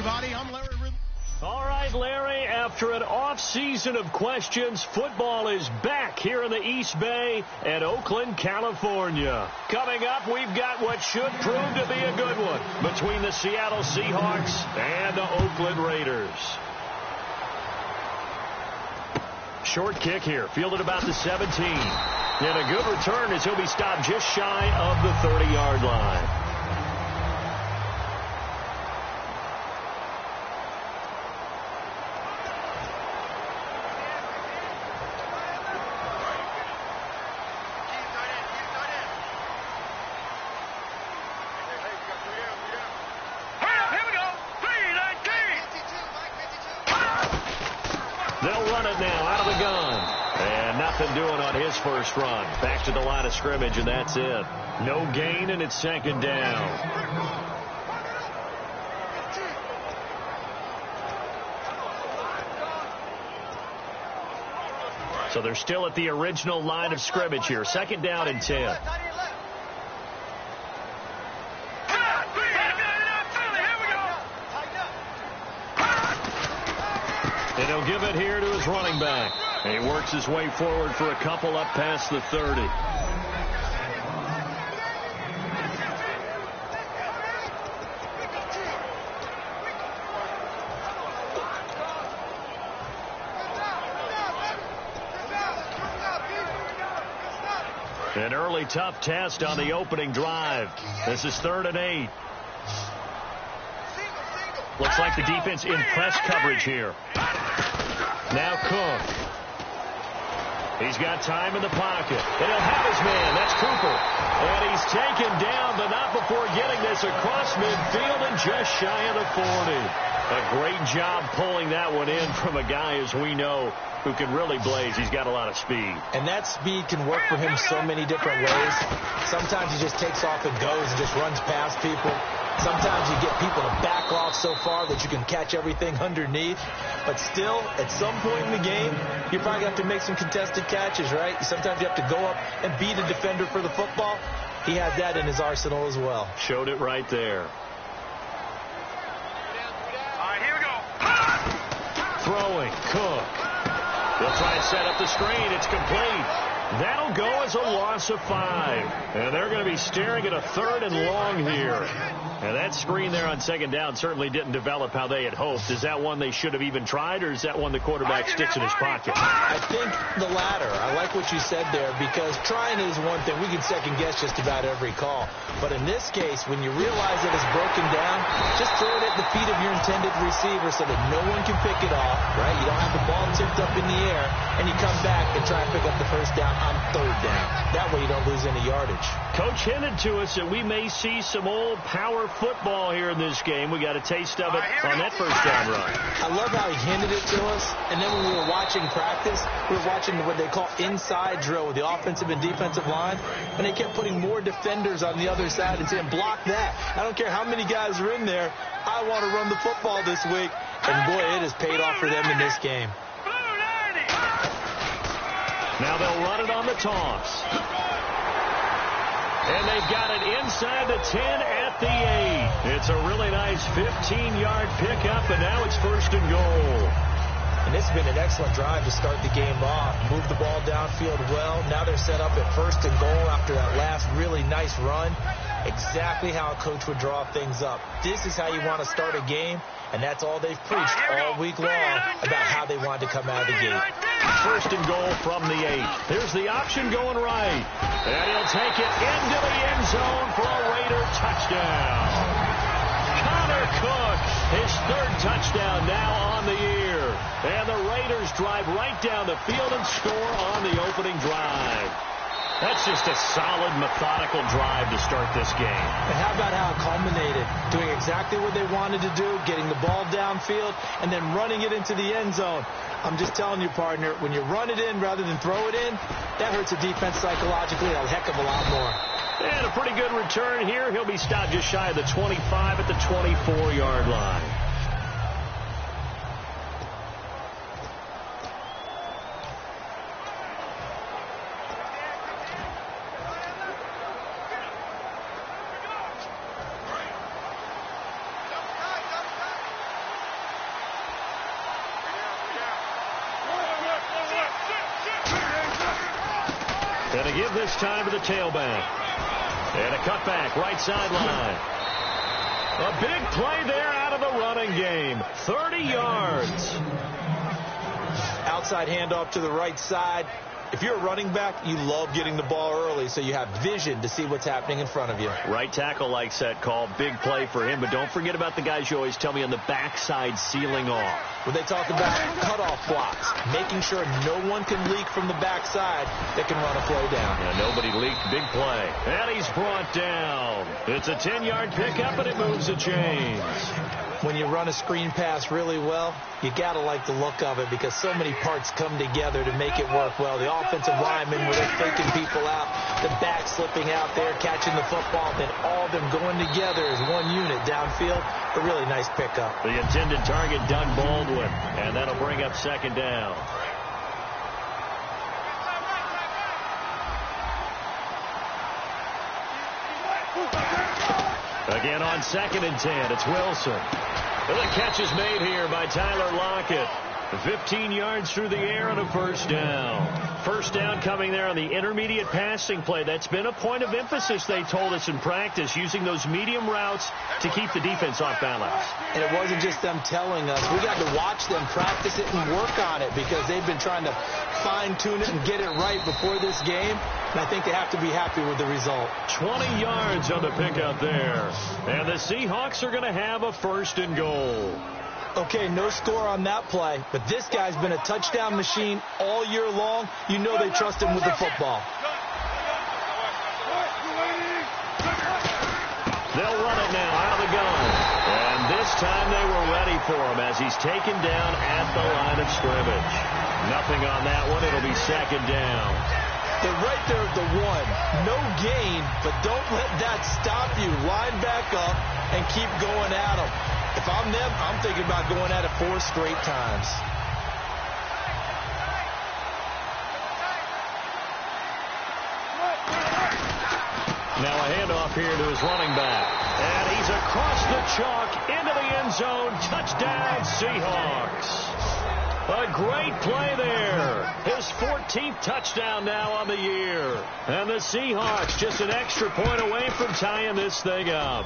everybody. I'm Larry Ridley. All right, Larry, after an off-season of questions, football is back here in the East Bay at Oakland, California. Coming up, we've got what should prove to be a good one between the Seattle Seahawks and the Oakland Raiders. Short kick here, fielded about the 17. And a good return as he'll be stopped just shy of the 30-yard line. Doing on his first run. Back to the line of scrimmage, and that's it. No gain, and it's second down. So they're still at the original line of scrimmage here. Second down and 10. And he'll give it here to his running back. And he works his way forward for a couple up past the 30. An early tough test on the opening drive. This is 3rd and 8. Looks like the defense in press coverage here. Now Cook. He's got time in the pocket. And he'll have his man. That's Cooper. And he's taken down, but not before getting this across midfield and just shy of the 40. A great job pulling that one in from a guy, as we know, who can really blaze. He's got a lot of speed. And that speed can work for him so many different ways. Sometimes he just takes off and goes and just runs past people. Sometimes you get people to back off so far that you can catch everything underneath. But still, at some point in the game, you probably have to make some contested catches, right? Sometimes you have to go up and beat a defender for the football. He has that in his arsenal as well. Showed it right there. All right, here we go. Throwing, Cook. They'll try and set up the screen. It's complete. That'll go as a loss of 5. And they're going to be staring at a 3rd and long here. And that screen there on second down certainly didn't develop how they had hoped. Is that one they should have even tried, or is that one the quarterback sticks in his pocket? I think the latter. I like what you said there, because trying is one thing. We can second-guess just about every call. But in this case, when you realize that it's broken down, just throw it at the feet of your intended receiver so that no one can pick it off, right? You don't have the ball tipped up in the air, and you come back and try and pick up the first down on 3rd down. That way you don't lose any yardage. Coach hinted to us that we may see some old power football here in this game. We got a taste of it on that first down run. I love how he hinted it to us. And then when we were watching practice, we were watching what they call inside drill with the offensive and defensive line. And they kept putting more defenders on the other side and saying, block that. I don't care how many guys are in there. I want to run the football this week. And boy, it has paid off for them in this game. Now they'll run it on the toss. And they've got it inside the 10 at the 8. It's a really nice 15-yard pickup, and now it's 1st and goal. And this has been an excellent drive to start the game off. Move the ball downfield well. Now they're set up at 1st and goal after that last really nice run. Exactly how a coach would draw things up. This is how you want to start a game, and that's all they've preached all week long about how they wanted to come out of the gate. 1st and goal from the 8. Here's the option going right. And he'll take it into the end zone for a Raider touchdown. Connor Cook, his 3rd touchdown now on the year. And the Raiders drive right down the field and score on the opening drive. That's just a solid, methodical drive to start this game. And how about how it culminated? Doing exactly what they wanted to do, getting the ball downfield, and then running it into the end zone. I'm just telling you, partner, when you run it in rather than throw it in, that hurts a defense psychologically a heck of a lot more. And a pretty good return here. He'll be stopped just shy of the 25 at the 24-yard line. they give this time to the tailback. And a cutback, right sideline. A big play there out of the running game. 30 yards. Outside handoff to the right side. If you're a running back, you love getting the ball early so you have vision to see what's happening in front of you. Right tackle likes that call. Big play for him. But don't forget about the guys you always tell me on the backside sealing off. When they talk about cutoff blocks, making sure no one can leak from the backside that can run a play down. Yeah, nobody leaked. Big play. And he's brought down. It's a 10-yard pickup, and it moves the chains. When you run a screen pass really well, you got to like the look of it because so many parts come together to make it work well. The offensive linemen, where they're faking people out, the back slipping out there, catching the football, then all of them going together as one unit downfield. A really nice pickup. The intended target, Doug Baldwin, and that'll bring up second down. Again on 2nd and 10, it's Wilson. And the catch is made here by Tyler Lockett. 15 yards through the air and a first down. First down coming there on the intermediate passing play. That's been a point of emphasis, they told us in practice, using those medium routes to keep the defense off balance. And it wasn't just them telling us. We got to watch them practice it and work on it because they've been trying to fine-tune it and get it right before this game. And I think they have to be happy with the result. 20 yards on the pickup there. And the Seahawks are going to have a first and goal. Okay, no score on that play, but this guy's been a touchdown machine all year long. You know they trust him with the football. They'll run it now out of the gun. And this time they were ready for him as he's taken down at the line of scrimmage. Nothing on that one. It'll be second down. They're right there at the one. No gain, but don't let that stop you. Line back up and keep going at them. If I'm them, I'm thinking about going at it 4 straight times. Now a handoff here to his running back. And he's across the chalk into the end zone. Touchdown, Seahawks. A great play there. His 14th touchdown now on the year. And the Seahawks just an extra point away from tying this thing up.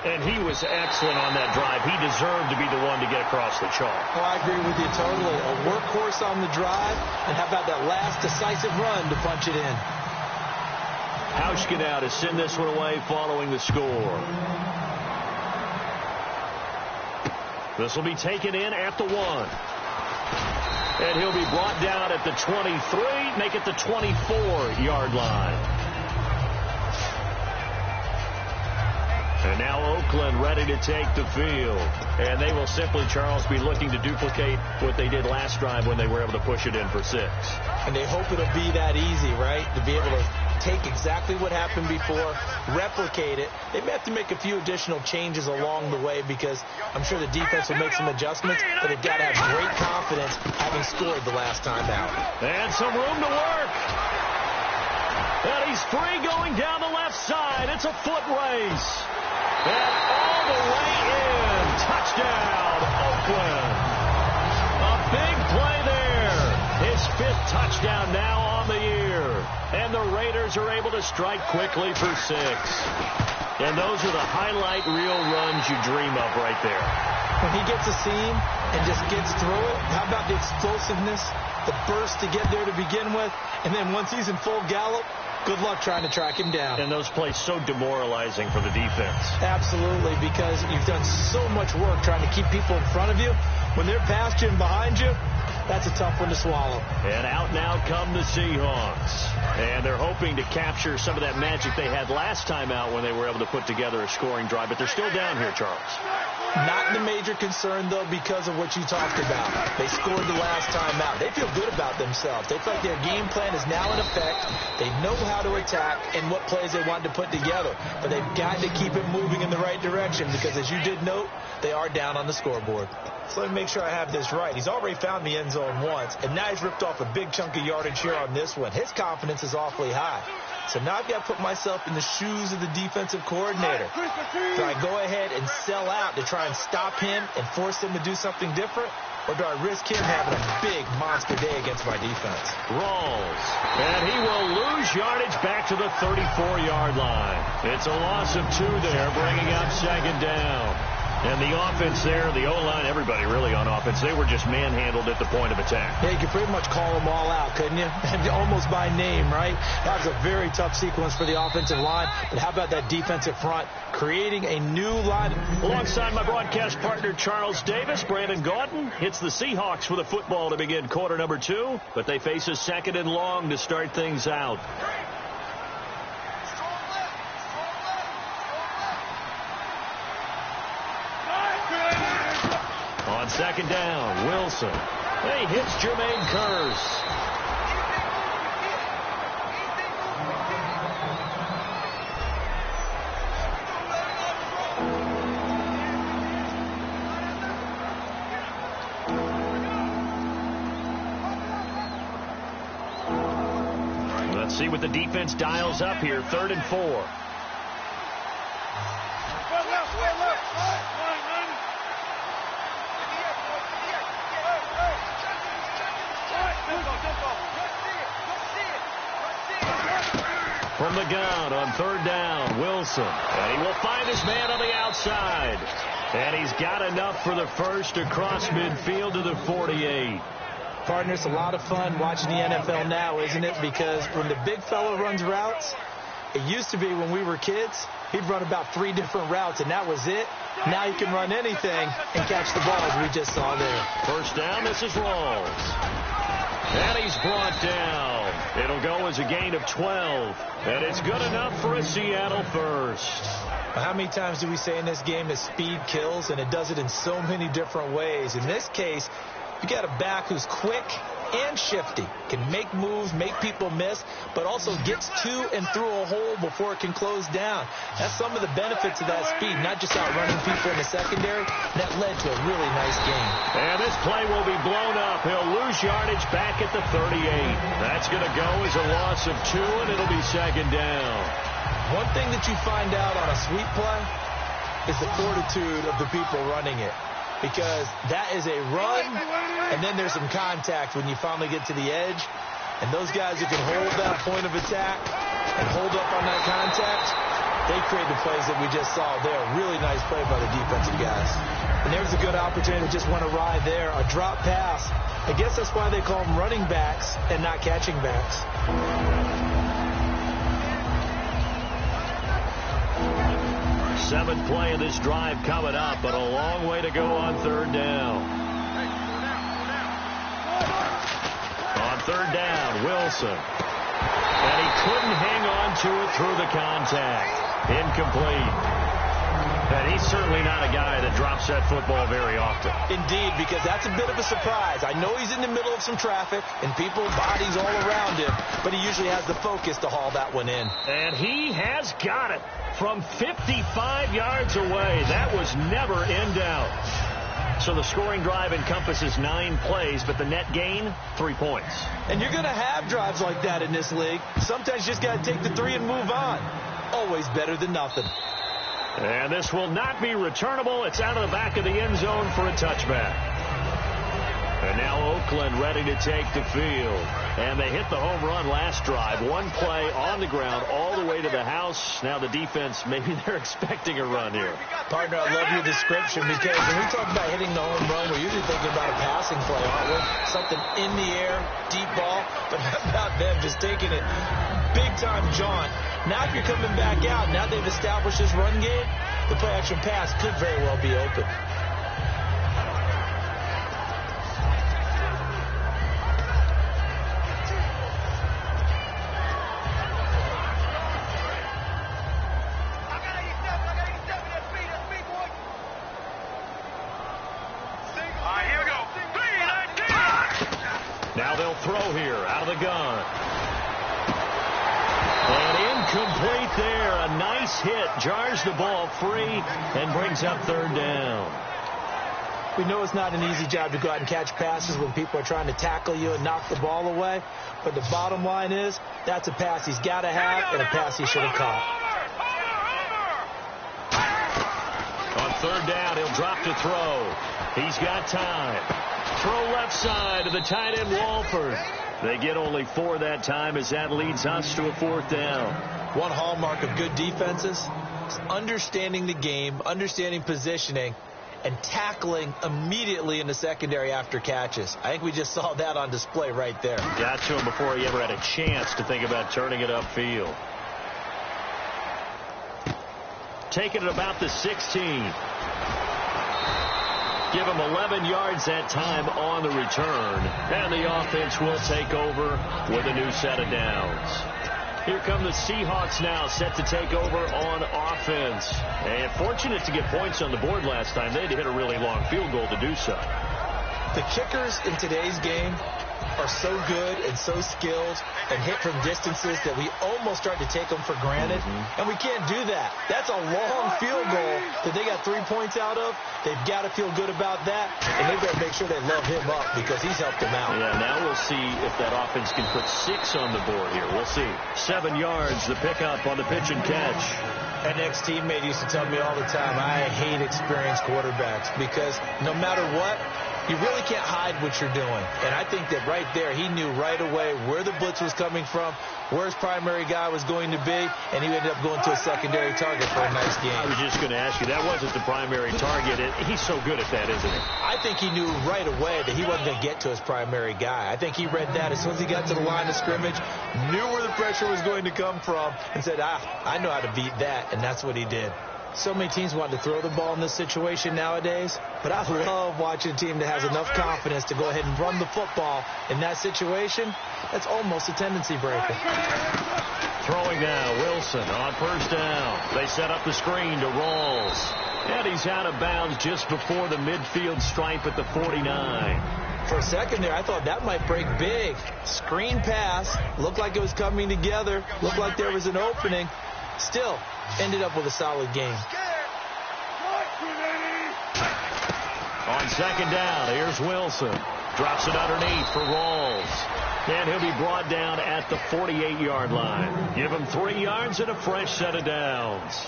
And he was excellent on that drive. He deserved to be the one to get across the chalk. Oh, I agree with you totally. A workhorse on the drive, and how about that last decisive run to punch it in? Hauschka now to send this one away following the score. This will be taken in at the 1. And he'll be brought down at the 23, make it the 24-yard line. And now Oakland ready to take the field. And they will simply, Charles, be looking to duplicate what they did last drive when they were able to push it in for 6. And they hope it'll be that easy, right? To be able to take exactly what happened before, replicate it. They may have to make a few additional changes along the way because I'm sure the defense will make some adjustments, but they've got to have great confidence having scored the last time out. And some room to work. And he's free going down the left side. It's a foot race. And all the way in. Touchdown, Oakland. A big play there. His 5th touchdown now on the year. And the Raiders are able to strike quickly for 6. And those are the highlight reel runs you dream of right there. When he gets a seam and just gets through it, how about the explosiveness, the burst to get there to begin with, and then once he's in full gallop, good luck trying to track him down. And those plays so demoralizing for the defense. Absolutely, because you've done so much work trying to keep people in front of you. When they're past you and behind you, that's a tough one to swallow. And out now come the Seahawks. And they're hoping to capture some of that magic they had last time out when they were able to put together a scoring drive. But they're still down here, Charles. Not the major concern, though, because of what you talked about. They scored the last time out. They feel good about themselves. They feel like their game plan is now in effect. They know how to attack and what plays they want to put together. But they've got to keep it moving in the right direction because, as you did note, they are down on the scoreboard. So let me make sure I have this right. He's already found the end zone once, and now he's ripped off a big chunk of yardage here on this one. His confidence is awfully high. So now I've got to put myself in the shoes of the defensive coordinator. Do I go ahead and sell out to try and stop him and force him to do something different? Or do I risk him having a big monster day against my defense? Rolls. And he will lose yardage back to the 34-yard line. It's a loss of 2 there, bringing up second down. And the offense there, the O-line, everybody really on offense, they were just manhandled at the point of attack. Yeah, you could pretty much call them all out, couldn't you? Almost by name, right? That was a very tough sequence for the offensive line. But how about that defensive front creating a new line? Alongside my broadcast partner, Charles Davis, Brandon Gaudin hits the Seahawks for the football to begin quarter number 2. But they face a second and long to start things out. On second down, Wilson. He hits Jermaine Kearse. Let's see what the defense dials up here. 3rd and 4. From the gun on 3rd down, Wilson. And he will find his man on the outside. And he's got enough for the first across midfield to the 48. Partner, it's a lot of fun watching the NFL now, isn't it? Because when the big fella runs routes, it used to be when we were kids, he'd run about 3 different routes, and that was it. Now he can run anything and catch the ball, as we just saw there. First down, this is Rawls. And he's brought down. It'll go as a gain of 12. And it's good enough for a Seattle first. How many times do we say in this game that speed kills, and it does it in so many different ways? In this case, you got a back who's quick and shifty, can make moves, make people miss, but also gets to and through a hole before it can close down. That's some of the benefits of that speed, not just outrunning people in the secondary. That led to a really nice game. And this play will be blown up. He'll lose yardage back at the 38. That's going to go as a loss of 2, and it'll be second down. One thing that you find out on a sweep play is the fortitude of the people running it. Because that is a run, and then there's some contact when you finally get to the edge. And those guys who can hold that point of attack and hold up on that contact, they create the plays that we just saw there. Really nice play by the defensive guys. And there's a good opportunity to just went awry there. A drop pass. I guess that's why they call them running backs and not catching backs. 7th play of this drive coming up, but a long way to go on 3rd down. On 3rd down, Wilson. And he couldn't hang on to it through the contact. Incomplete. And he's certainly not a guy that drops that football very often. Indeed, because that's a bit of a surprise. I know he's in the middle of some traffic and people, bodies all around him, but he usually has the focus to haul that one in. And he has got it from 55 yards away. That was never in doubt. So the scoring drive encompasses 9 plays, but the net gain, 3 points. And you're going to have drives like that in this league. Sometimes you just got to take the 3 and move on. Always better than nothing. And this will not be returnable. It's out of the back of the end zone for a touchback. And now Oakland ready to take the field. And they hit the home run last drive. 1 play on the ground all the way to the house. Now the defense, maybe they're expecting a run here. Partner, I love your description because when we talk about hitting the home run, we're usually thinking about a passing play, aren't we? Something in the air, deep ball. But how about them just taking it big-time jaunt? Now if you're coming back out, now they've established this run game, the play-action pass could very well be open. Now they'll throw here out of the gun. And incomplete there. A nice hit. Jars the ball free and brings up 3rd down. We know it's not an easy job to go out and catch passes when people are trying to tackle you and knock the ball away. But the bottom line is, that's a pass he's got to have and a pass he should have caught. On third down, he'll drop to throw. He's got time. Throw left side to the tight end, Walford. They get only 4 that time as that leads us to a 4th down. One hallmark of good defenses is understanding the game, understanding positioning, and tackling immediately in the secondary after catches. I think we just saw that on display right there. Got to him before he ever had a chance to think about turning it upfield. Taking it about the 16. Give him 11 yards that time on the return. And the offense will take over with a new set of downs. Here come the Seahawks now, set to take over on offense. And fortunate to get points on the board last time. They had to hit a really long field goal to do so. The kickers in today's game are so good and so skilled and hit from distances that we almost start to take them for granted. And we can't do that. That's a long field goal that they got 3 points out of. They've got to feel good about that, and they've got to make sure they love him up because he's helped them out. Yeah, now we'll see if that offense can put 6 on the board here. We'll see. 7 yards, the pickup on the pitch and catch. An ex-teammate used to tell me all the time, I hate experienced quarterbacks because no matter what, you really can't hide what you're doing. And I think that right there, he knew right away where the blitz was coming from, where his primary guy was going to be, and he ended up going to a secondary target for a nice game. I was just going to ask you, that wasn't the primary target. He's so good at that, isn't he? I think he knew right away that he wasn't going to get to his primary guy. I think he read that as soon as he got to the line of scrimmage, knew where the pressure was going to come from, and said, I know how to beat that, and that's what he did. So many teams want to throw the ball in this situation nowadays, but I love watching a team that has enough confidence to go ahead and run the football in that situation. That's almost a tendency breaker. Throwing now, Wilson on first down. They set up the screen to Rawls. And he's out of bounds just before the midfield stripe at the 49. For a second there, I thought that might break big. Screen pass, looked like it was coming together, looked like there was an opening. Still, ended up with a solid game. On second down, here's Wilson. Drops it underneath for Rawls. And he'll be brought down at the 48-yard line. Give him 3 yards and a fresh set of downs.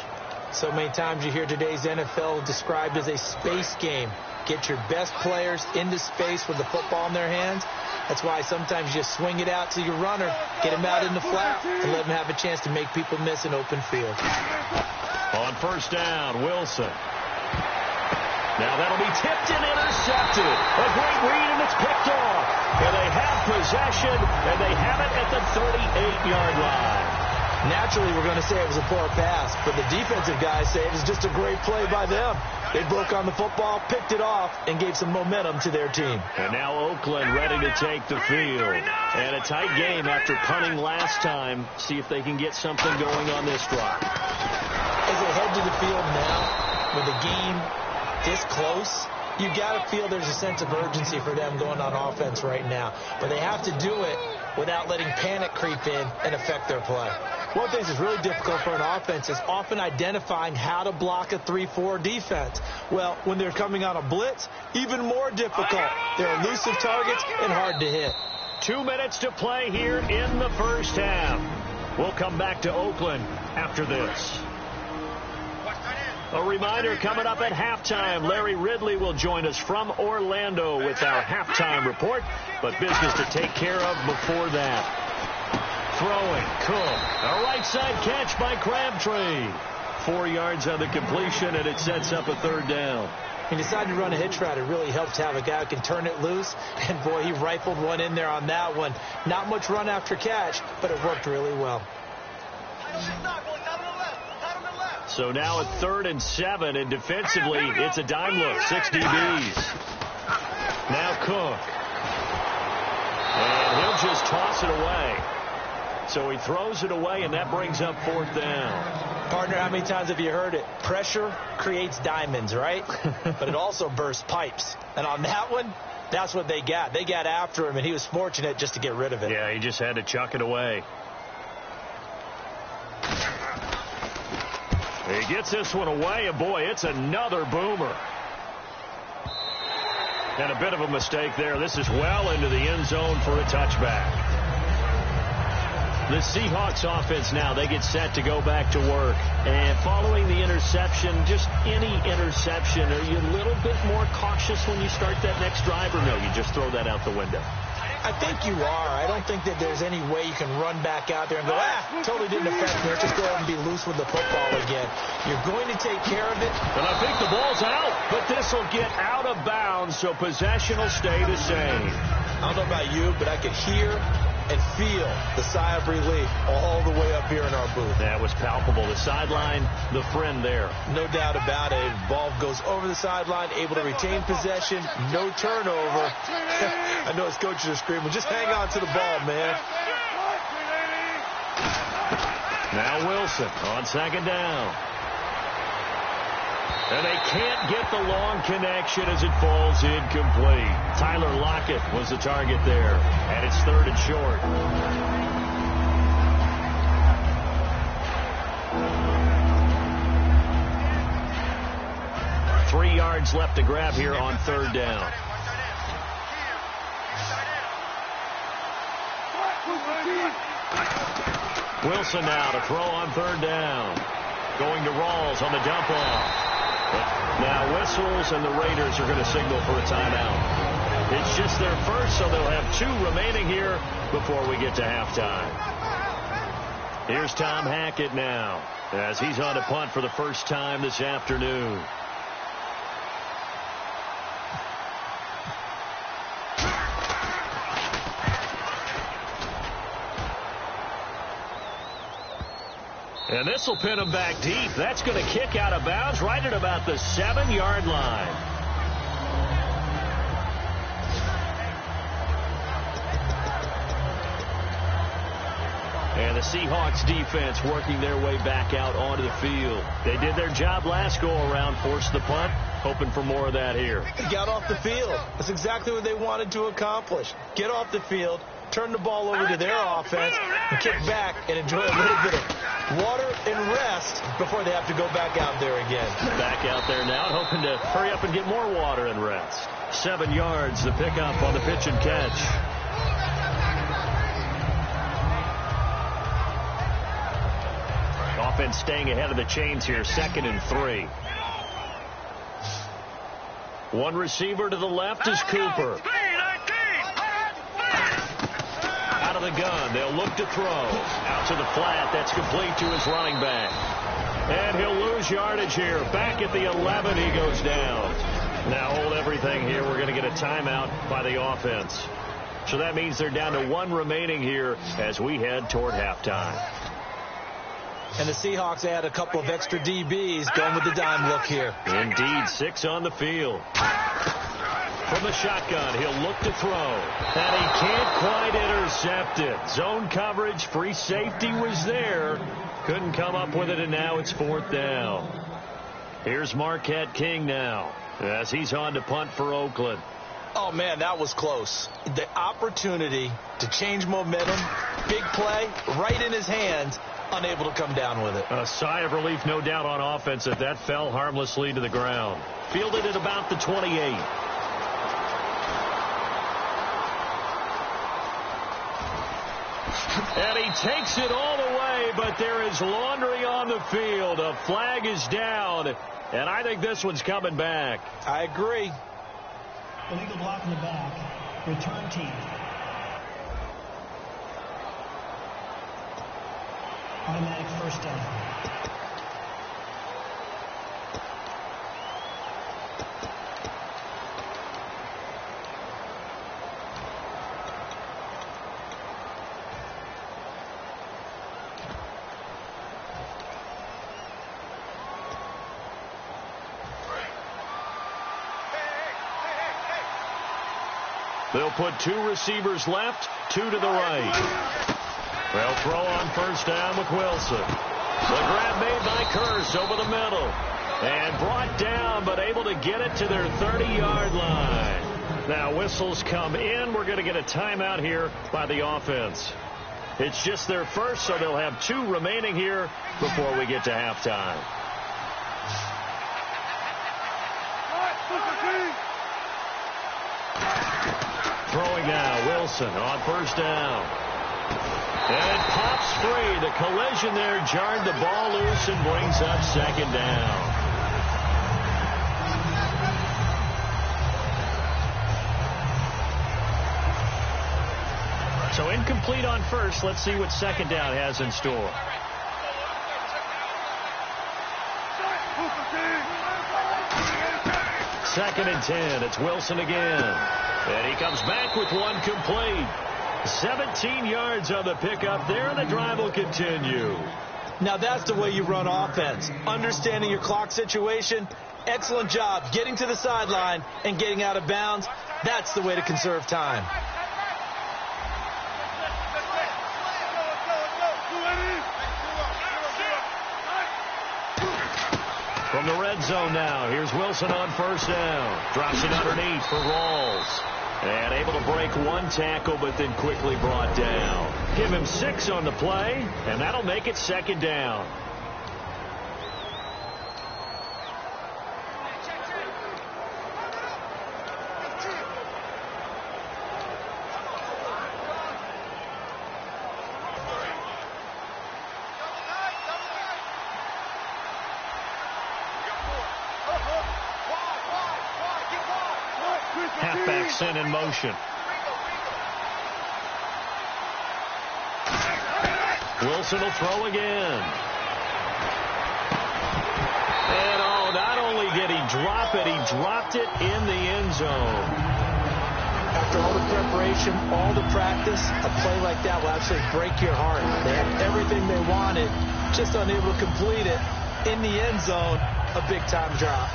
So many times you hear today's NFL described as a space game. Get your best players into space with the football in their hands. That's why sometimes you just swing it out to your runner, get him out in the flat, and let him have a chance to make people miss an open field. On first down, Wilson. Now that'll be tipped and intercepted. A great read, and it's picked off. And they have possession, and they have it at the 38-yard line. Naturally, we're going to say it was a poor pass, but the defensive guys say it was just a great play by them. They broke on the football, picked it off, and gave some momentum to their team. And now Oakland ready to take the field. And a tight game after punting last time. See if they can get something going on this drive. As they head to the field now, with the game this close, you got to feel there's a sense of urgency for them going on offense right now. But they have to do it without letting panic creep in and affect their play. One thing that's really difficult for an offense is often identifying how to block a 3-4 defense. Well, when they're coming on a blitz, even more difficult. They're elusive targets and hard to hit. 2 minutes to play here in the first half. We'll come back to Oakland after this. A reminder coming up at halftime. Larry Ridley will join us from Orlando with our halftime report, but business to take care of before that. Throwing, Cook. A right side catch by Crabtree. 4 yards on the completion, and it sets up a third down. He decided to run a hitch route. It really helps to have a guy who can turn it loose. And, boy, he rifled one in there on that one. Not much run after catch, but it worked really well. So now at 3rd and 7, and defensively, it's a dime look. 6 DBs. Now Cook. And he'll just toss it away. So he throws it away, and that brings up 4th down. Partner, how many times have you heard it? Pressure creates diamonds, right? But it also bursts pipes. And on that one, that's what they got. They got after him, and he was fortunate just to get rid of it. Yeah, he just had to chuck it away. He gets this one away, and boy, it's another boomer. And a bit of a mistake there. This is well into the end zone for a touchback. The Seahawks offense now, they get set to go back to work. And following the interception, just any interception, are you a little bit more cautious when you start that next drive, or no, you just throw that out the window? I think you are. I don't think that there's any way you can run back out there and go, totally didn't affect me. Let's just go ahead and be loose with the football again. You're going to take care of it. And I think the ball's out, but this will get out of bounds, so possession will stay the same. I don't know about you, but I could hear and feel the sigh of relief all the way up here in our booth. That was palpable. The sideline, the friend there. No doubt about it. Ball goes over the sideline, able to retain possession, no turnover. I know his coaches are screaming, just hang on to the ball, man. Now Wilson on second down. And they can't get the long connection as it falls incomplete. Tyler Lockett was the target there. And it's third and short. Three yards left to grab here on third down. Wilson now to throw on third down. Going to Rawls on the dump off. Now whistles, and the Raiders are going to signal for a timeout. It's just their first, so they'll have two remaining here before we get to halftime. Here's Tom Hackett now as he's on a punt for the first time this afternoon. And this will pin him back deep. That's going to kick out of bounds right at about the 7-yard line. And the Seahawks defense working their way back out onto the field. They did their job last go-around, forced the punt, hoping for more of that here. They got off the field. That's exactly what they wanted to accomplish. Get off the field, turn the ball over to their offense, and kick back and enjoy a little bit of water and rest before they have to go back out there again. Back out there now, hoping to hurry up and get more water and rest. 7 yards, the pickup on the pitch and catch. Offense staying ahead of the chains here, 2nd and 3. One receiver to the left is Cooper. Out of the gun, they'll look to throw. Out to the flat, that's complete to his running back. And he'll lose yardage here. Back at the 11, he goes down. Now hold everything here. We're going to get a timeout by the offense. So that means they're down to one remaining here as we head toward halftime. And the Seahawks add a couple of extra DBs going with the dime look here. Indeed, 6 on the field. From the shotgun, he'll look to throw. And he can't quite intercept it. Zone coverage, free safety was there. Couldn't come up with it, and now it's 4th down. Here's Marquette King now as he's on to punt for Oakland. Oh, man, that was close. The opportunity to change momentum, big play, right in his hands, unable to come down with it. A sigh of relief, no doubt, on offense that that fell harmlessly to the ground. Fielded at about the 28. And he takes it all the way, but there is laundry on the field. A flag is down, and I think this one's coming back. I agree. Illegal block in the back. Return team. Automatic first down. They'll put 2 receivers left, 2 to the right. They'll throw on first down with Wilson. The grab made by Kearse over the middle. And brought down, but able to get it to their 30-yard line. Now whistles come in. We're going to get a timeout here by the offense. It's just their first, so they'll have 2 remaining here before we get to halftime. Wilson on first down. And it pops free. The collision there jarred the ball loose and brings up second down. So incomplete on first. Let's see what second down has in store. Second and 10. It's Wilson again. And he comes back with one complete. 17 yards on the pickup there, and the drive will continue. Now that's the way you run offense. Understanding your clock situation. Excellent job getting to the sideline and getting out of bounds. That's the way to conserve time. From the red zone now, here's Wilson on first down. Drops it underneath for Rawls. And able to break one tackle, but then quickly brought down. Give him 6 on the play, and that'll make it second down. Halfback sent in motion. Wilson will throw again. And not only did he drop it, he dropped it in the end zone. After all the preparation, all the practice, a play like that will absolutely break your heart. They had everything they wanted, just unable to complete it. In the end zone, a big-time drop.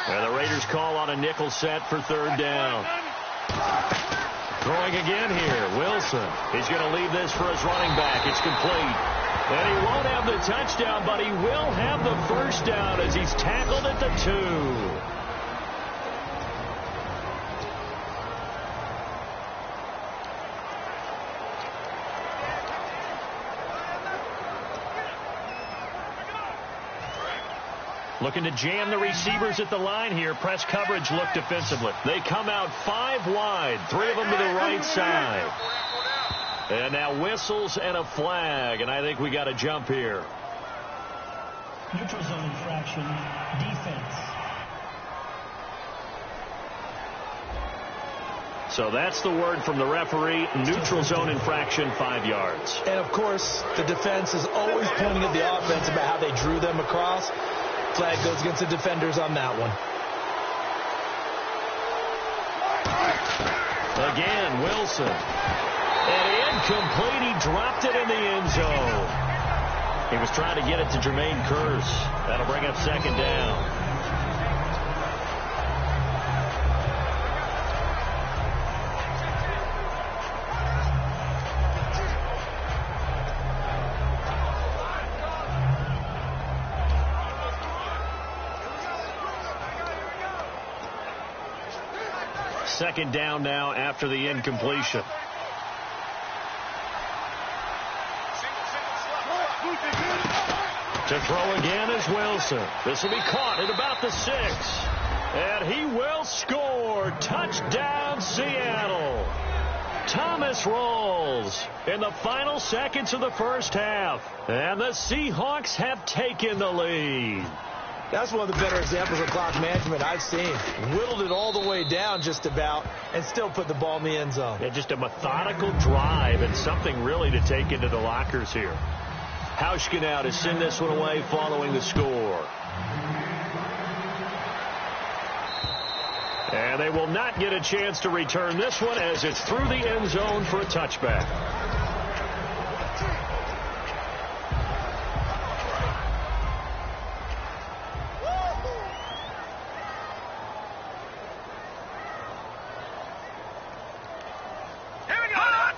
And the Raiders call on a nickel set for third down. Throwing again here, Wilson. He's going to leave this for his running back. It's complete. And he won't have the touchdown, but he will have the first down as he's tackled at the 2. Looking to jam the receivers at the line here. Press coverage look defensively. They come out 5 wide, 3 of them to the right side. And now whistles and a flag, and I think we got a jump here. Neutral zone infraction, defense. So that's the word from the referee. Neutral zone infraction, 5 yards. And, of course, the defense is always pointing at the offense about how they drew them across. Flag goes against the defenders on that one. Again, Wilson. And incomplete. He dropped it in the end zone. He was trying to get it to Jermaine Kearse. That'll bring up second down. Second down now after the incompletion. To throw again is Wilson. This will be caught at about the 6. And he will score. Touchdown, Seattle. Thomas Rawls in the final seconds of the first half. And the Seahawks have taken the lead. That's one of the better examples of clock management I've seen. Whittled it all the way down just about and still put the ball in the end zone. Yeah, just a methodical drive and something really to take into the lockers here. Hauschka now to send this one away following the score. And they will not get a chance to return this one as it's through the end zone for a touchback.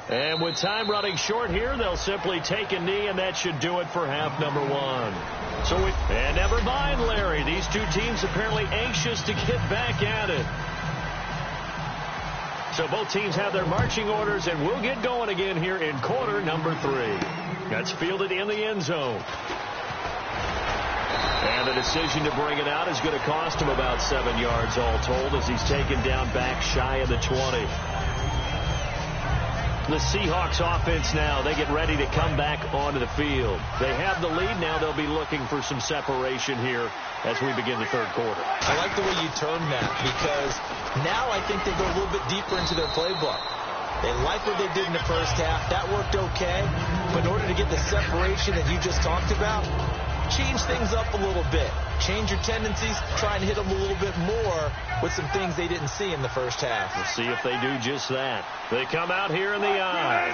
And with time running short here, they'll simply take a knee, and that should do it for half number 1. And never mind, Larry. These two teams apparently anxious to get back at it. So both teams have their marching orders, and we'll get going again here in quarter number 3. That's fielded in the end zone. And the decision to bring it out is going to cost him about 7 yards all told as he's taken down back shy of the 20. The Seahawks offense now, they get ready to come back onto the field. They have the lead. Now they'll be looking for some separation here as we begin the third quarter. I like the way you term that because now I think they go a little bit deeper into their playbook. They like what they did in the first half. That worked okay. But in order to get the separation that you just talked about, change things up a little bit. Change your tendencies. Try and hit them a little bit more with some things they didn't see in the first half. We'll see if they do just that. They come out here in the eye.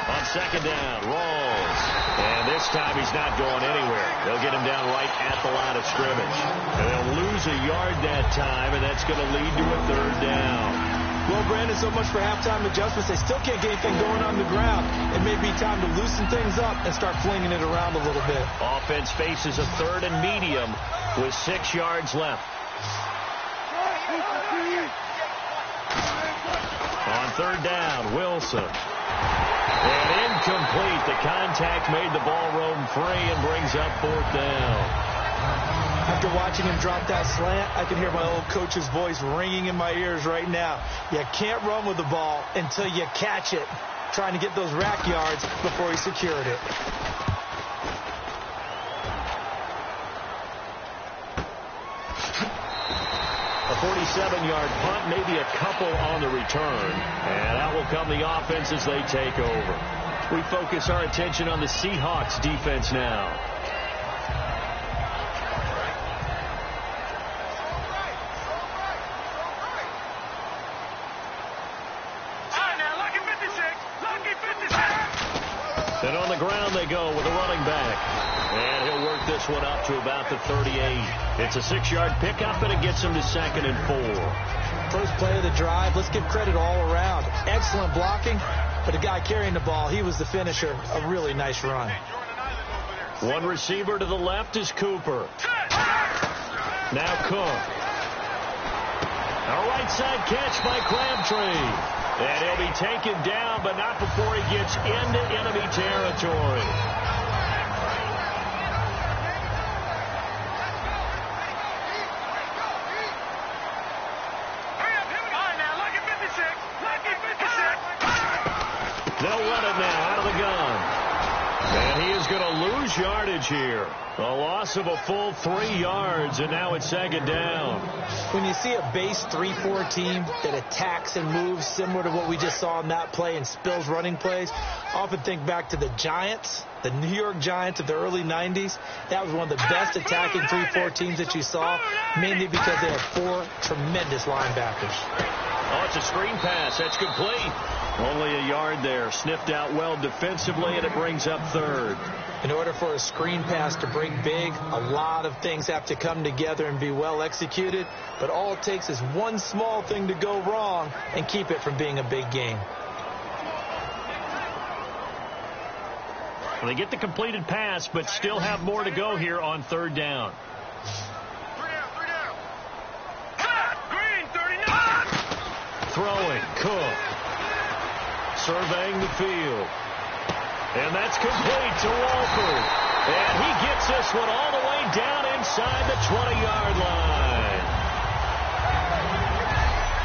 On second down, Rawls. And this time he's not going anywhere. They'll get him down right at the line of scrimmage. And they'll lose a yard that time, and that's going to lead to a third down. Well, Brandon, so much for halftime adjustments. They still can't get anything going on the ground. It may be time to loosen things up and start flinging it around a little bit. Offense faces a third and medium with 6 yards left. On third down, Wilson. And incomplete. The contact made the ball roam free and brings up fourth down. After watching him drop that slant, I can hear my old coach's voice ringing in my ears right now. You can't run with the ball until you catch it, trying to get those rack yards before he secured it. A 47-yard punt, maybe a couple on the return, and that will come the offense as they take over. We focus our attention on the Seahawks defense now. And on the ground they go with a running back. And he'll work this one up to about the 38. It's a 6-yard pickup, and it gets him to 2nd and 4. First play of the drive. Let's give credit all around. Excellent blocking, but the guy carrying the ball, he was the finisher. A really nice run. One receiver to the left is Cooper. Now Cook. A right side catch by Crabtree. And he'll be taken down, but not before he gets into enemy territory. They'll run it now out of the gun. And he is going to lose yardage here. A loss of a full 3 yards, and now it's 2nd down. When you see a base 3-4 team that attacks and moves similar to what we just saw in that play and spills running plays, I often think back to the Giants, the New York Giants of the early 90s. That was one of the best attacking 3-4 teams that you saw, mainly because they had 4 tremendous linebackers. Oh, it's a screen pass. That's complete. Only a yard there. Sniffed out well defensively, and it brings up 3rd. In order for a screen pass to break big, a lot of things have to come together and be well executed. But all it takes is one small thing to go wrong and keep it from being a big game. Well, they get the completed pass, but still have more to go here on 3rd down. Throwing, Cook. Surveying the field. And that's complete to Walford. And he gets this one all the way down inside the 20-yard line.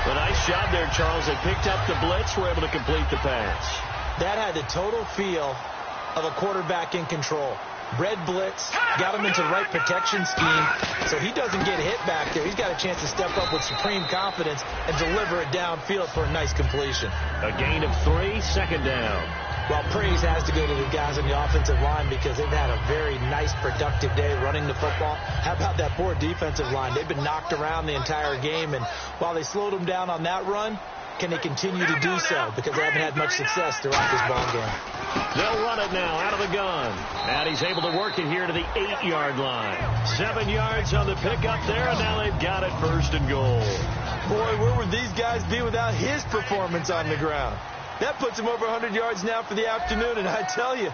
A nice job there, Charles. They picked up the blitz, were able to complete the pass. That had the total feel of a quarterback in control. Red blitz, got him into the right protection scheme, so he doesn't get hit back there. He's got a chance to step up with supreme confidence and deliver it downfield for a nice completion. A gain of 3, 2nd down. Well, praise has to go to the guys on the offensive line because they've had a very nice, productive day running the football. How about that poor defensive line? They've been knocked around the entire game, and while they slowed them down on that run, can they continue to do so? Because they haven't had much success throughout this ball game. They'll run it now out of the gun. And he's able to work it here to the 8-yard line. 7 yards on the pickup there, and now they've got it 1st and goal. Boy, where would these guys be without his performance on the ground? That puts him over 100 yards now for the afternoon, and I tell you,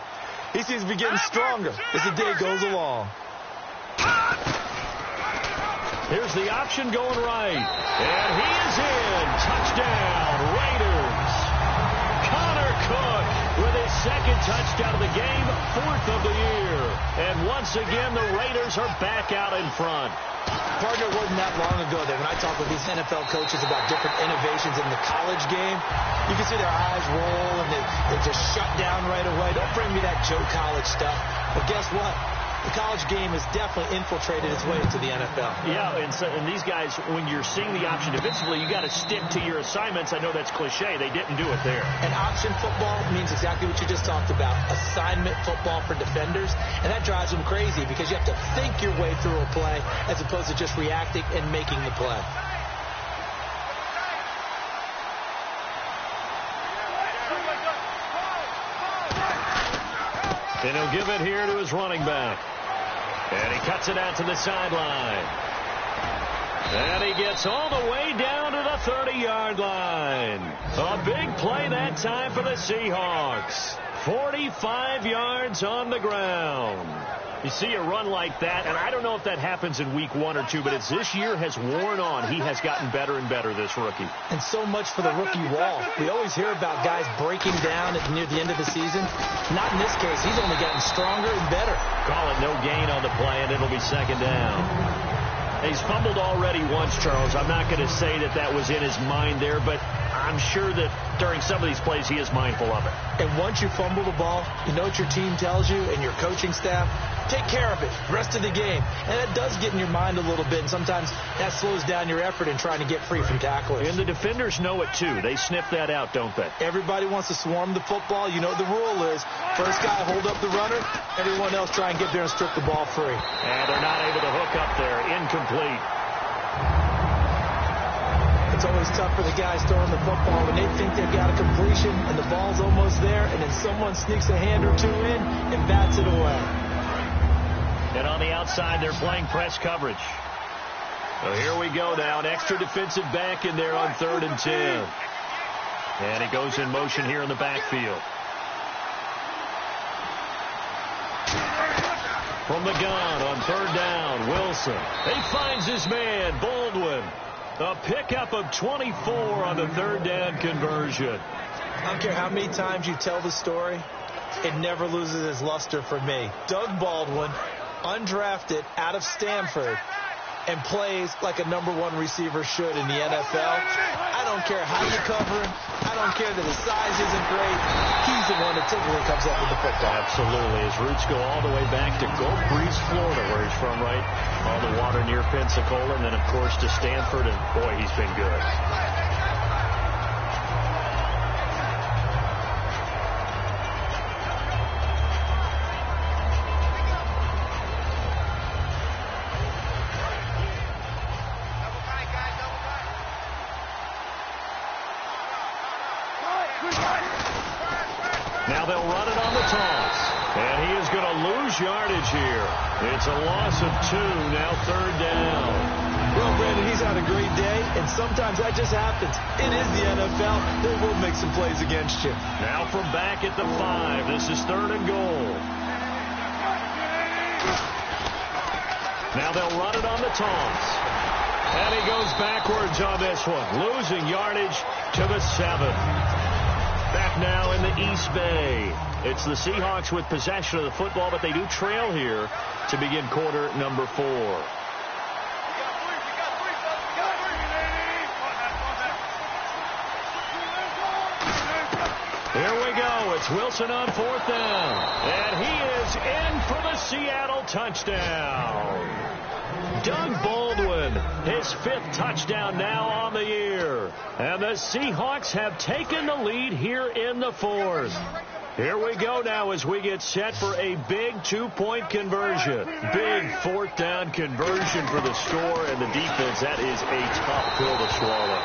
he seems to be getting stronger as the day goes along. Here's the option going right. And he is in. Touchdown, Raiders. Connor Cook with his second touchdown of the game, 4th of the year. And once again, the Raiders are back out in front. Partner, it wasn't that long ago that when I talk with these NFL coaches about different innovations in the college game, you can see their eyes roll and they just shut down right away. Don't bring me that Joe College stuff. But guess what? The college game has definitely infiltrated its way into the NFL. Yeah, and these guys, when you're seeing the option defensively, you got to stick to your assignments. I know that's cliche. They didn't do it there. And option football means exactly what you just talked about, assignment football for defenders. And that drives them crazy because you have to think your way through a play as opposed to just reacting and making the play. And he'll give it here to his running back. And he cuts it out to the sideline. And he gets all the way down to the 30-yard line. A big play that time for the Seahawks. 45 yards on the ground. You see a run like that, and I don't know if that happens in week 1 or 2, but as this year has worn on, he has gotten better and better, this rookie. And so much for the rookie wall. We always hear about guys breaking down near the end of the season. Not in this case. He's only gotten stronger and better. Call it no gain on the play, and it'll be second down. He's fumbled already once, Charles. I'm not going to say that that was in his mind there, but I'm sure that during some of these plays he is mindful of it. And once you fumble the ball, you know what your team tells you and your coaching staff? Take care of it the rest of the game. And it does get in your mind a little bit, and sometimes that slows down your effort in trying to get free from tacklers. And the defenders know it, too. They sniff that out, don't they? Everybody wants to swarm the football. You know what the rule is. First guy hold up the runner. Everyone else try and get there and strip the ball free. And they're not able to hook up there. Incomplete. It's always tough for the guys throwing the football when they think they've got a completion and the ball's almost there, and then someone sneaks a hand or two in and bats it away. And on the outside, they're playing press coverage. So here we go now. An extra defensive back in there on 3rd and 10. And he goes in motion here in the backfield. From the gun on 3rd down, Wilson. He finds his man, Baldwin. A pickup of 24 on the 3rd down conversion. I don't care how many times you tell the story, it never loses its luster for me. Doug Baldwin, undrafted out of Stanford, and plays like a #1 receiver should in the NFL. I don't care how you cover him. I don't care that his size isn't great. He's the one that typically comes up with the football. Absolutely. His roots go all the way back to Gulf Breeze, Florida, where he's from, right? On the water near Pensacola, and then, of course, to Stanford, and boy, he's been good. Now they'll run it on the toss. And he is going to lose yardage here. It's a loss of 2, now 3rd down. Well, Brandon, he's had a great day, and sometimes that just happens. It is the NFL. They will make some plays against you. Now from back at the 5, this is 3rd and goal. Now they'll run it on the toss. And he goes backwards on this one, losing yardage to the 7. Back now in the East Bay. It's the Seahawks with possession of the football, but they do trail here to begin quarter number 4. Here we go. It's Wilson on 4th down. And he is in for the Seattle touchdown. Doug Baldwin, his 5th touchdown now on the year. And the Seahawks have taken the lead here in the 4th. Here we go now as we get set for a big 2-point conversion. Big 4th down conversion for the score, and the defense, that is a tough pill to swallow.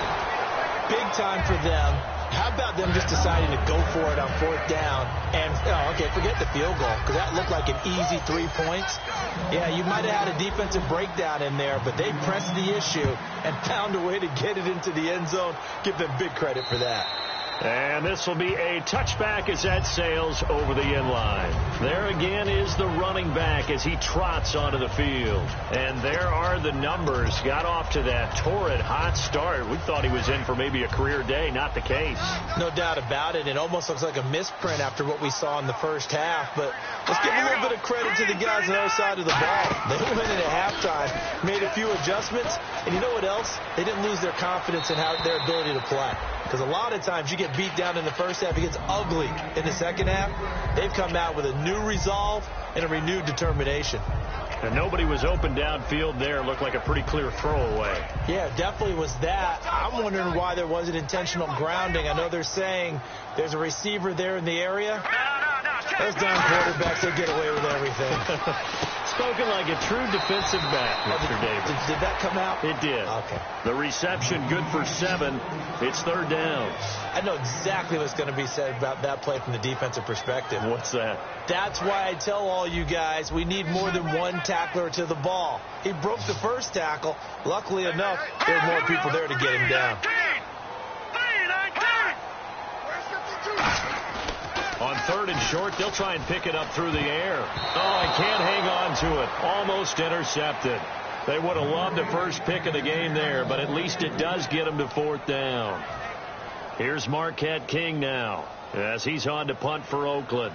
Big time for them. How about them just deciding to go for it on 4th down? And, okay, forget the field goal, because that looked like an easy 3 points. Yeah, you might have had a defensive breakdown in there, but they pressed the issue and found a way to get it into the end zone. Give them big credit for that. And this will be a touchback as that sails over the end line. There again is the running back as he trots onto the field. And there are the numbers. Got off to that torrid hot start. We thought he was in for maybe a career day. Not the case. No doubt about it. It almost looks like a misprint after what we saw in the first half. But let's give a little bit of credit to the guys on the other side of the ball. They went in at halftime, made a few adjustments. And you know what else? They didn't lose their confidence in their ability to play. Because a lot of times you get beat down in the first half, it gets ugly in the second half. They've come out with a new resolve and a renewed determination. And nobody was open downfield there. Looked like a pretty clear throwaway. Yeah, definitely was that. I'm wondering why there wasn't intentional grounding. I know they're saying there's a receiver there in the area. Those damn quarterbacks, they get away with everything. Spoken like a true defensive back, Mr. Davis. Did that come out? It did. Okay. The reception good for 7. It's third down. I know exactly what's going to be said about that play from the defensive perspective. What's that? That's why I tell all you guys we need more than one tackler to the ball. He broke the first tackle. Luckily enough, there were more people there to get him down. On third and short, they'll try and pick it up through the air. Oh, I can't hang on to it. Almost intercepted. They would have loved the first pick of the game there, but at least it does get them to fourth down. Here's Marquette King now as he's on to punt for Oakland.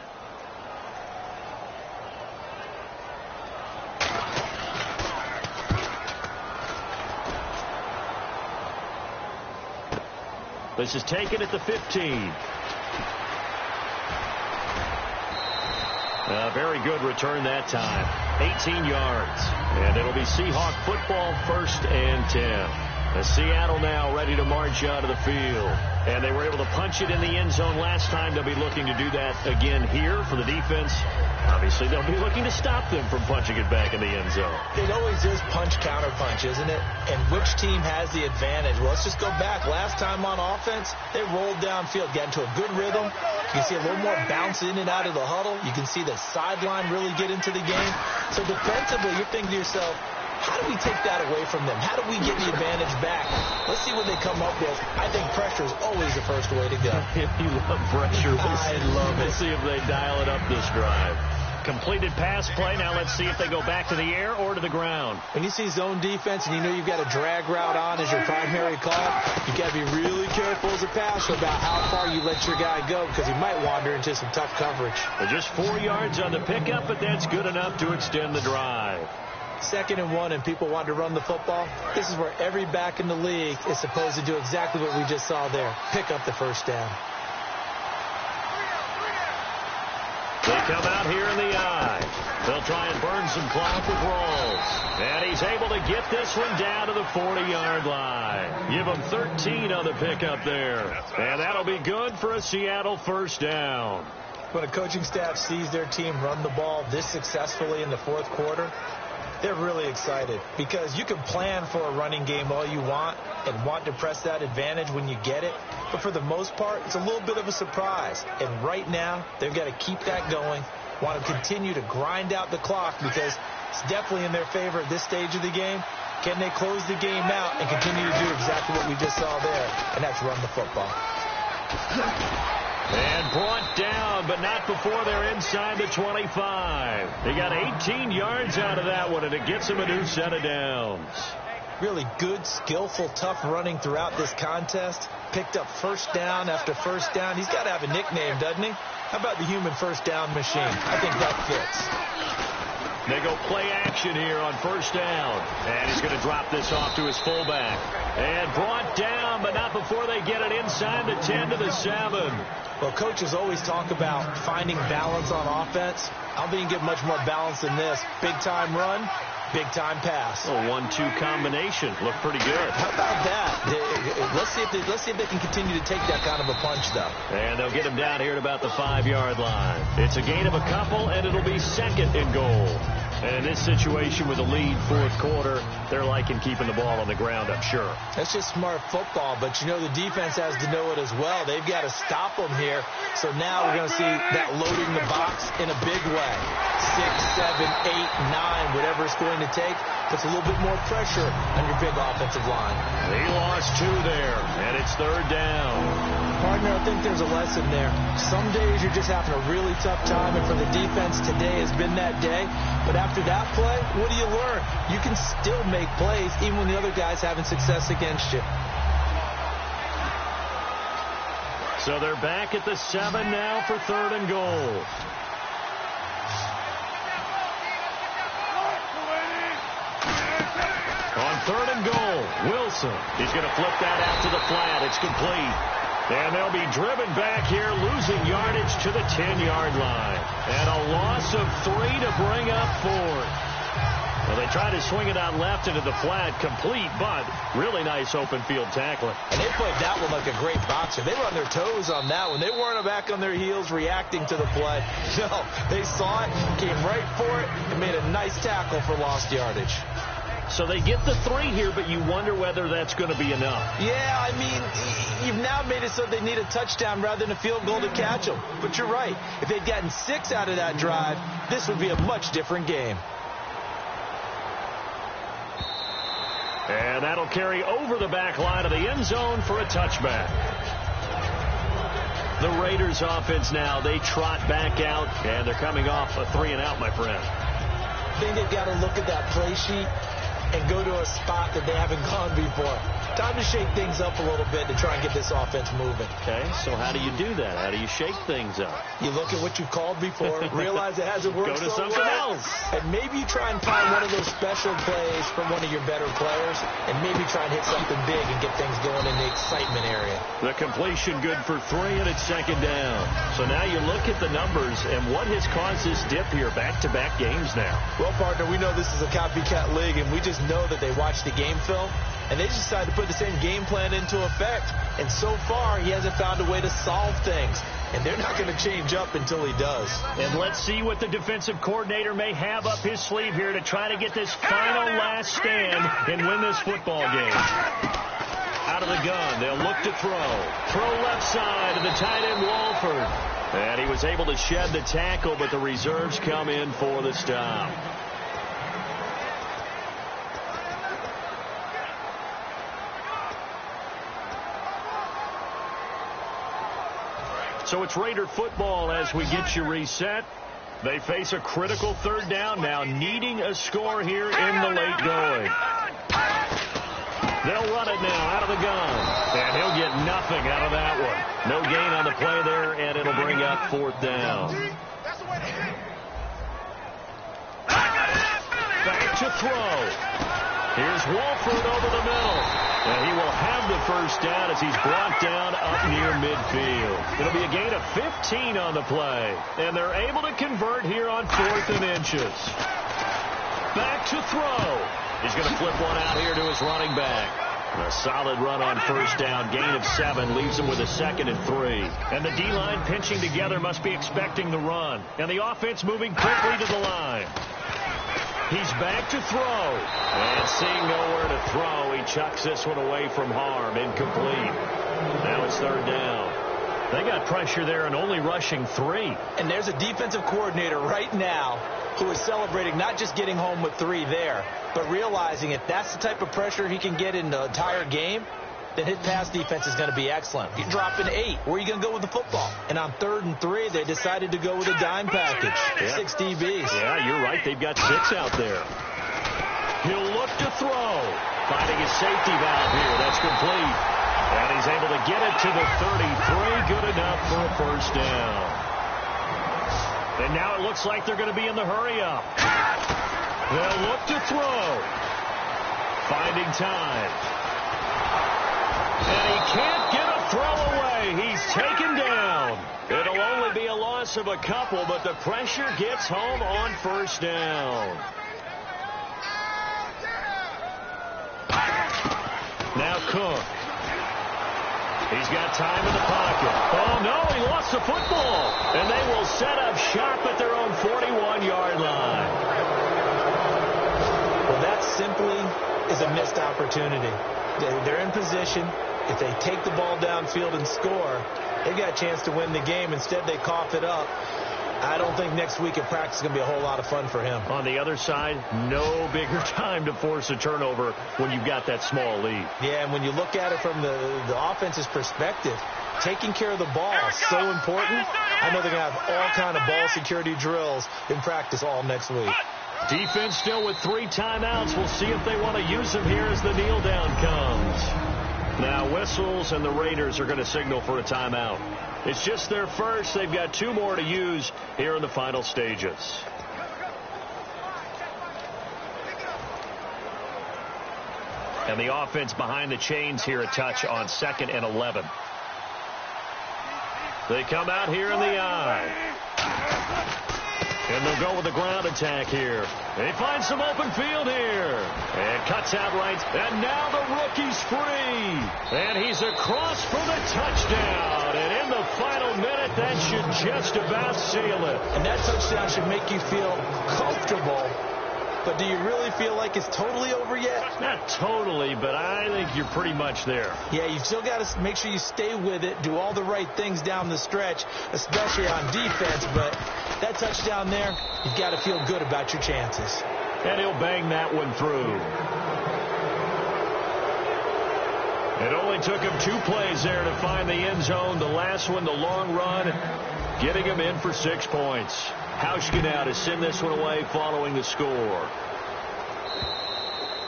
This is taken at the 15. A very good return that time. 18 yards. And it'll be Seahawk football, 1st and 10. Seattle now ready to march out of the field. And they were able to punch it in the end zone last time. They'll be looking to do that again here for the defense. Obviously, they'll be looking to stop them from punching it back in the end zone. It always is punch, counter punch, isn't it? And which team has the advantage? Well, let's just go back. Last time on offense, they rolled downfield, got into a good rhythm. You can see a little more bounce in and out of the huddle. You can see the sideline really get into the game. So defensively, you're thinking to yourself, how do we take that away from them? How do we get the advantage back? Let's see what they come up with. I think pressure is always the first way to go. You love pressure. I love it. Let's see if they dial it up this drive. Completed pass play. Now let's see if they go back to the air or to the ground. When you see zone defense and you know you've got a drag route on as your primary call, you got to be really careful as a passer about how far you let your guy go because he might wander into some tough coverage. Well, just 4 yards on the pickup, but that's good enough to extend the drive. 2nd and 1 and people want to run the football. This is where every back in the league is supposed to do exactly what we just saw there. Pick up the first down. They come out here in the eye. They'll try and burn some clock with Rawls. And he's able to get this one down to the 40-yard line. Give him 13 on the pickup there. And that'll be good for a Seattle first down. When a coaching staff sees their team run the ball this successfully in the fourth quarter, they're really excited because you can plan for a running game all you want and want to press that advantage when you get it. But for the most part, it's a little bit of a surprise. And right now, they've got to keep that going, want to continue to grind out the clock because it's definitely in their favor at this stage of the game. Can they close the game out and continue to do exactly what we just saw there? And that's run the football. And brought down, but not before they're inside the 25. They got 18 yards out of that one, and it gets them a new set of downs. Really good, skillful, tough running throughout this contest. Picked up first down after first down. He's got to have a nickname, doesn't he? How about the human first down machine? I think that fits. They go play action here on first down. And he's going to drop this off to his fullback. And brought down, but not before they get it inside the 10 to the 7. Well, coaches always talk about finding balance on offense. I don't think you can get much more balance than this. Big-time run, big-time pass. A 1-2 combination. Looked pretty good. How about that? Let's see if they can continue to take that kind of a punch, though. And they'll get him down here at about the 5-yard line. It's a gain of a couple, and it'll be 2nd and goal. And in this situation with a lead fourth quarter, they're liking keeping the ball on the ground, I'm sure. That's just smart football, but you know the defense has to know it as well. They've got to stop them here. So now we're going to see that loading the box in a big way. 6, 7, 8, 9, whatever it's going to take, puts a little bit more pressure on your big offensive line. He lost 2 there, and it's 3rd down. Partner, I think there's a lesson there. Some days you're just having a really tough time, and for the defense, today has been that day. But after that play, what do you learn? You can still make plays even when the other guy's having success against you. So they're back at the 7 now for 3rd and goal. On 3rd and goal, Wilson. He's going to flip that out to the flat. It's complete. And they'll be driven back here, losing yardage to the 10-yard line. And a loss of 3 to bring up 4th. Well, they tried to swing it out left into the flat, complete, but really nice open field tackling. And they played that one like a great boxer. They were on their toes on that one. They weren't back on their heels reacting to the play. No, they saw it, came right for it, and made a nice tackle for lost yardage. So they get the 3 here, but you wonder whether that's going to be enough. Yeah, I mean, you've now made it so they need a touchdown rather than a field goal to catch them. But you're right. If they'd gotten 6 out of that drive, this would be a much different game. And that'll carry over the back line of the end zone for a touchback. The Raiders offense now, they trot back out, and they're coming off a 3-and-out, my friend. I think they've got to look at that play sheet and go to a spot that they haven't gone before. Time to shake things up a little bit to try and get this offense moving. Okay, so how do you do that? How do you shake things up? You look at what you've called before, realize it hasn't worked Go to so something well, else. and maybe you try and find one of those special plays from one of your better players, and maybe try and hit something big and get things going in the excitement area. The completion good for 3, and it's 2nd down. So now you look at the numbers, and what has caused this dip here, back-to-back games now? Well, partner, we know this is a copycat league, and we just know that they watch the game film, and they just decided to put the same game plan into effect. And so far, he hasn't found a way to solve things. And they're not going to change up until he does. And let's see what the defensive coordinator may have up his sleeve here to try to get this final last stand and win this football game. Out of the gun, they'll look to throw. Throw left side to the tight end, Walford. And he was able to shed the tackle, but the reserves come in for the stop. So it's Raider football as we get you reset. They face a critical 3rd down now, needing a score here in the late going. They'll run it now out of the gun. And he'll get nothing out of that one. No gain on the play there, and it'll bring up 4th down. Back to throw. Here's Walford over the middle. And he will have the 1st down as he's brought down up near midfield. It'll be a gain of 15 on the play. And they're able to convert here on 4th and inches. Back to throw. He's going to flip one out here to his running back. A solid run on 1st down. Gain of 7 leaves him with a 2nd and 3. And the D-line pinching together must be expecting the run. And the offense moving quickly to the line. He's back to throw. And seeing nowhere to throw, he chucks this one away from harm. Incomplete. Now it's 3rd down. They got pressure there and only rushing 3. And there's a defensive coordinator right now who is celebrating not just getting home with 3 there, but realizing if that's the type of pressure he can get in the entire game, then his pass defense is going to be excellent. You're dropping 8. Where are you going to go with the football? And on 3rd and 3, they decided to go with a dime package. Yeah. 6 DBs. Yeah, you're right. They've got 6 out there. He'll look to throw. Finding his safety valve here. That's complete. And he's able to get it to the 33. Good enough for a 1st down. And now it looks like they're going to be in the hurry-up. They'll look to throw. Finding time. And he can't get a throw away. He's taken down. It'll only be a loss of a couple, but the pressure gets home on 1st down. Now Cook. He's got time in the pocket. Oh, no, he lost the football. And they will set up shop at their own 41-yard line. Well, that simply is a missed opportunity. They're in position. If they take the ball downfield and score, they've got a chance to win the game. Instead, they cough it up. I don't think next week at practice is going to be a whole lot of fun for him. On the other side, no bigger time to force a turnover when you've got that small lead. Yeah, and when you look at it from the offense's perspective, taking care of the ball is so important. I know they're going to have all kind of ball security drills in practice all next week. Defense still with 3 timeouts. We'll see if they want to use them here as the kneel down comes. Now whistles, and the Raiders are going to signal for a timeout. It's just their first. They've got 2 more to use here in the final stages. And the offense behind the chains here a touch on 2nd and 11. They come out here in the eye. And they'll go with the ground attack here. They find some open field here. And cuts out right. And now the rookie's free. And he's across for the touchdown. And in the final minute, that should just about seal it. And that touchdown should make you feel comfortable. But do you really feel like it's totally over yet? Not totally, but I think you're pretty much there. Yeah, you've still got to make sure you stay with it, do all the right things down the stretch, especially on defense. But that touchdown there, you've got to feel good about your chances. And he'll bang that one through. It only took him 2 plays there to find the end zone. The last one, the long run, getting him in for 6 points. Hauschka now to send this one away following the score.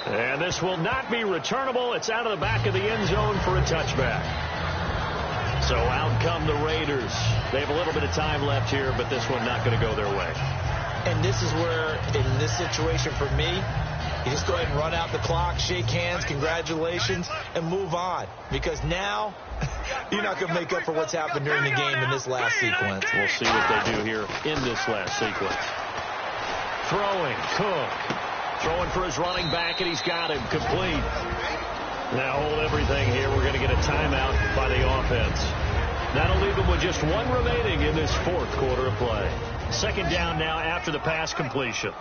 And this will not be returnable. It's out of the back of the end zone for a touchback. So out come the Raiders. They have a little bit of time left here, but this one not going to go their way. And this is where, in this situation for me, you just go ahead and run out the clock, shake hands, congratulations, and move on. Because now you're not going to make up for what's happened during the game in this last sequence. We'll see what they do here in this last sequence. Throwing, Cook. Throwing for his running back, and he's got him complete. Now hold everything here. We're going to get a timeout by the offense. That'll leave them with just 1 remaining in this 4th quarter of play. 2nd down now after the pass completion.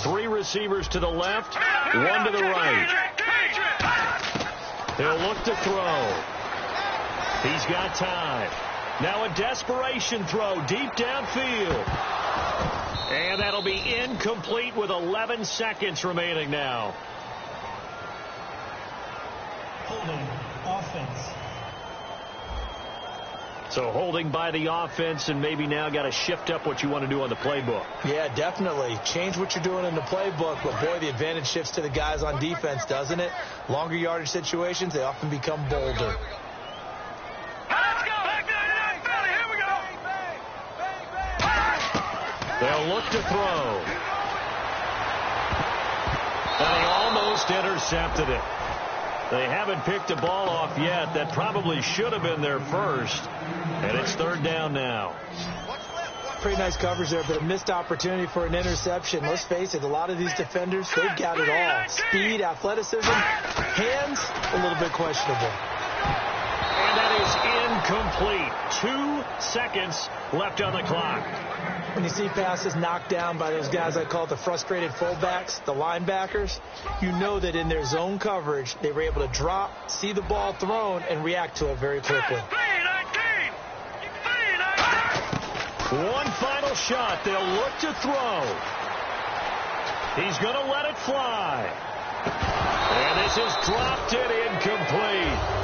3 receivers to the left, 1 to the right. He'll look to throw. He's got time. Now a desperation throw deep downfield. And that'll be incomplete with 11 seconds remaining now. Holding offense. So holding by the offense, and maybe now got to shift up what you want to do on the playbook. Yeah, definitely. Change what you're doing in the playbook, but boy, the advantage shifts to the guys on defense, doesn't it? Longer yardage situations, they often become bolder. They'll look to throw. And he almost intercepted it. They haven't picked a ball off yet. That probably should have been their first. And it's 3rd down now. Pretty nice coverage there, but a missed opportunity for an interception. Let's face it, a lot of these defenders, they've got it all. Speed, athleticism, hands, a little bit questionable. And that is incomplete. 2 seconds left on the clock. When you see passes knocked down by those guys I call the frustrated fullbacks, the linebackers, you know that in their zone coverage, they were able to drop, see the ball thrown, and react to it very quickly. 1 final shot. They'll look to throw. He's going to let it fly. And this is dropped it incomplete.